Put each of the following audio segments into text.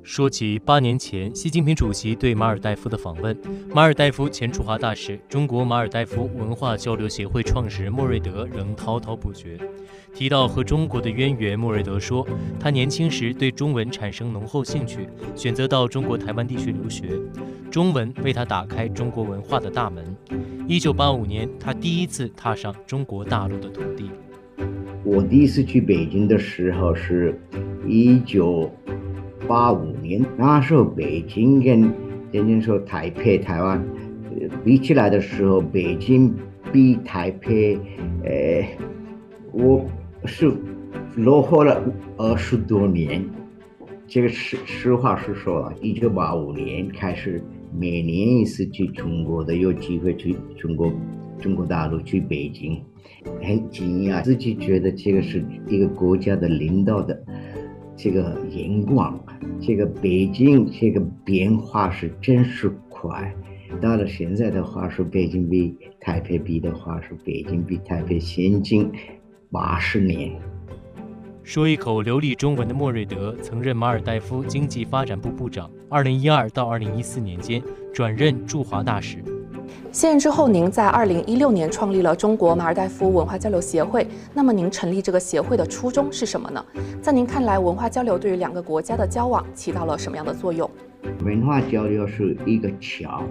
说起8年前习近平主席对马尔代夫的访问，马尔代夫前驻华大使、中国马尔代夫文化交流协会创始人莫瑞德仍滔滔不绝。提到和中国的渊源，莫瑞德说，他年轻时对中文产生浓厚兴趣，选择到中国台湾地区留学，中文为他打开中国文化的大门。1985年，他第一次踏上中国大陆的土地。我第一次去北京的时候是1985年，那时候北京跟人家说台北、台湾比起来的时候，北京比台北，我是落后了20多年。这个实话实说啊，1985年开始，每年一次去中国的，有机会去中国大陆，去北京，很惊讶，自己觉得这个是一个国家的领导的这个眼光，这个北京这个变化是真是快。到了现在的话，说北京比台北比的话，说北京比台北先进80年。说一口流利中文的莫瑞德曾任马尔代夫经济发展部部长，2012到2014年间转任驻华大使。卸任之后，您在2016年创立了中国马尔代夫文化交流协会。那么，您成立这个协会的初衷是什么呢？在您看来，文化交流对于两个国家的交往起到了什么样的作用？文化交流是一个桥，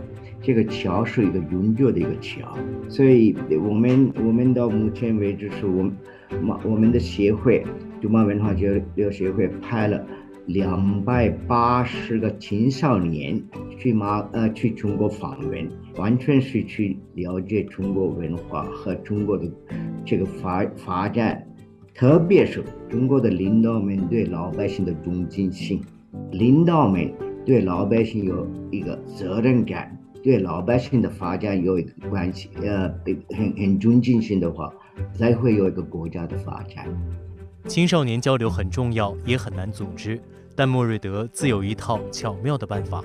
这个桥是一个永久的一个桥，所以我们到目前为止是我们的协会中华文化交流协会派了280个青少年去中国访问，完全是去了解中国文化和中国的这个发展，特别是中国的领导们对老百姓的忠心性，领导们对老百姓有一个责任感，对老百姓的发展有一个关系，很尊敬心的话，才会有一个国家的发展。青少年交流很重要，也很难组织，但莫瑞德自有一套巧妙的办法。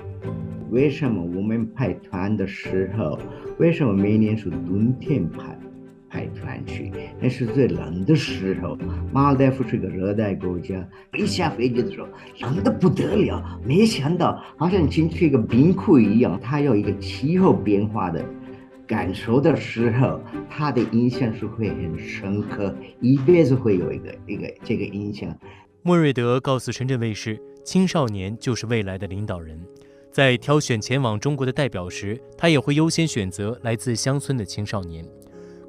为什么我们派团的时候，为什么每年是冬天派团去？那是最冷的时候。马尔代夫是个热带国家，一下飞机的时候冷得不得了，没想到好像进去一个冰库一样。它有一个气候变化的感受的时候，它的印象是会很深刻，一辈子会有一个这个印象。莫瑞德告诉深圳卫视，青少年就是未来的领导人。在挑选前往中国的代表时，他也会优先选择来自乡村的青少年。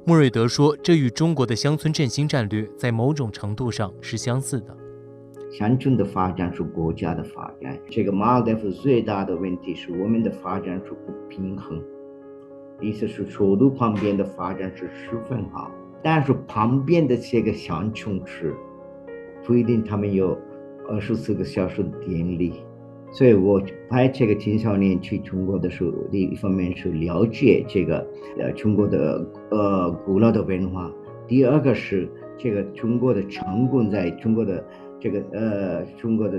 莫瑞德说，这与中国的乡村振兴战略在某种程度上是相似的。乡村的发展是国家的发展，这个马尔代夫最大的问题是我们的发展是不平衡。意思是首都旁边的发展是十分好，但是旁边的这个乡村市不一定他们有24个小时的电力。所以我派这个青少年去中国的时候，第一方面是了解这个中国的古老的文化，第二个是这个中国的成功，在中国的这个中国的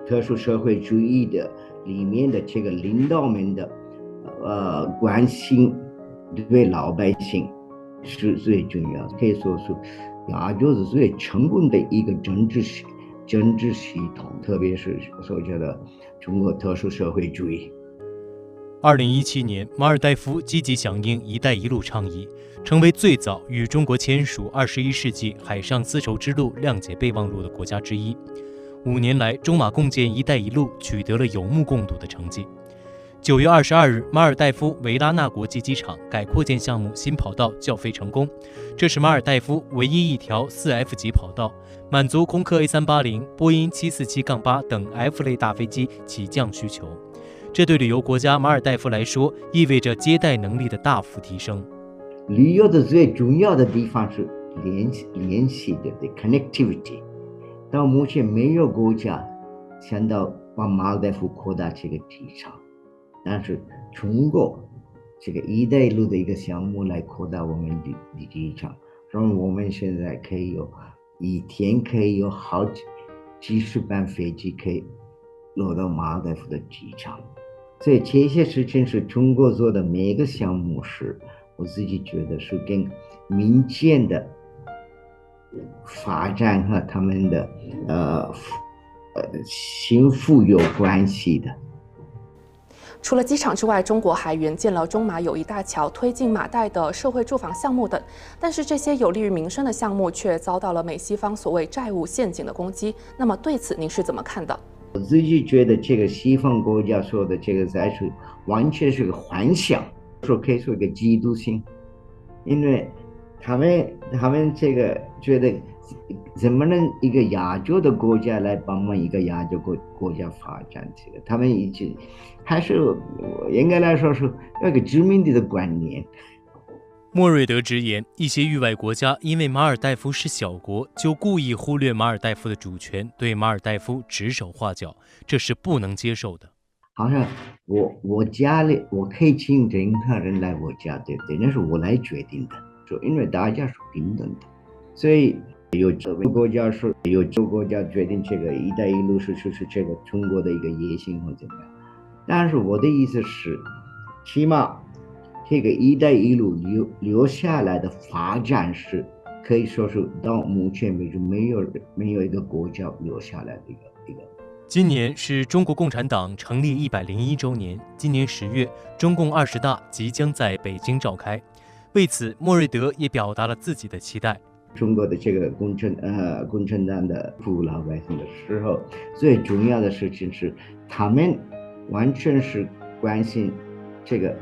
特殊社会主义的里面的这个领导们的关心对老百姓是最重要的，可以说是亚洲是最成功的一个政治系统，特别是所谓的中国特殊社会主义。2017年，马尔代夫积极响应“一带一路”倡议，成为最早与中国签署21世纪海上丝绸之路谅解备忘录的国家之一。5年来，中马共建“一带一路”取得了有目共睹的成绩。9月22日，马尔代夫维拉纳国际机场改扩建项目新跑道校飞成功，这是马尔代夫唯一一条4F 级跑道，满足空客 A380、波音747-8等 F 类大飞机起降需求。这对旅游国家马尔代夫来说，意味着接待能力的大幅提升。旅游的最重要的地方是联系的 connectivity。到目前没有国家想到把马尔代夫扩大这个机场，但是通过这个“一带一路”的一个项目来扩大我们的机场，让我们现在可以一天可以有好几十班飞机可以落到马尔代夫的机场。所以这些事情是中国做的每个项目是，我自己觉得是跟民间的发展和他们的幸福有关系的。除了机场之外，中国还援建了中马友谊大桥，推进马代的社会住房项目等。但是这些有利于民生的项目却遭到了美西方所谓债务陷阱的攻击。那么对此您是怎么看的？我自己觉得这个西方国家说的这个债是完全是个幻想，说可以说一个嫉妒心，因为他们这个觉得怎么能一个亚洲的国家来帮忙一个亚洲国家发展，这个他们已经还是应该来说是有一个殖民地的观念。莫瑞德直言，一些域外国家因为马尔代夫是小国，就故意忽略马尔代夫的主权，对马尔代夫指手画脚，这是不能接受的。好像我家里我可以请任何人来我家，对不对？那是我来决定的，说因为大家是平等的，所以有这个国家说有这个国家决定这个“一带一路”是这个中国的一个野心或怎么样。但是我的意思是，起码这个“一带一路”留下来的发展是可以说是到目前为止没有一个国家留下来的一个。今年是中国共产党成立101周年，今年10月，中共20大即将在北京召开。为此，莫瑞德也表达了自己的期待。中国的这个共产党的服务老百姓的时候，最重要的事情是他们完全是关心这个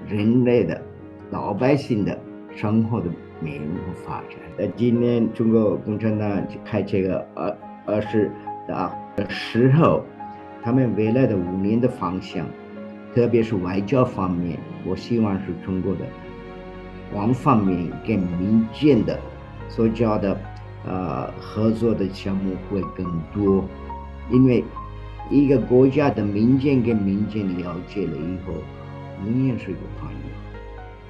人类的老百姓的生活的美容和发展。今年中国共产党开这个20大的时候，他们未来的5年的方向，特别是外交方面，我希望是中国的往方面跟民间的所交的合作的项目会更多，因为一个国家的民间跟民间了解了以后，永远是一个朋友。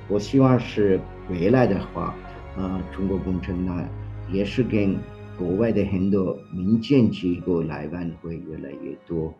我希望是未来的话，中国共产党也是跟国外的很多民间机构来往会越来越多。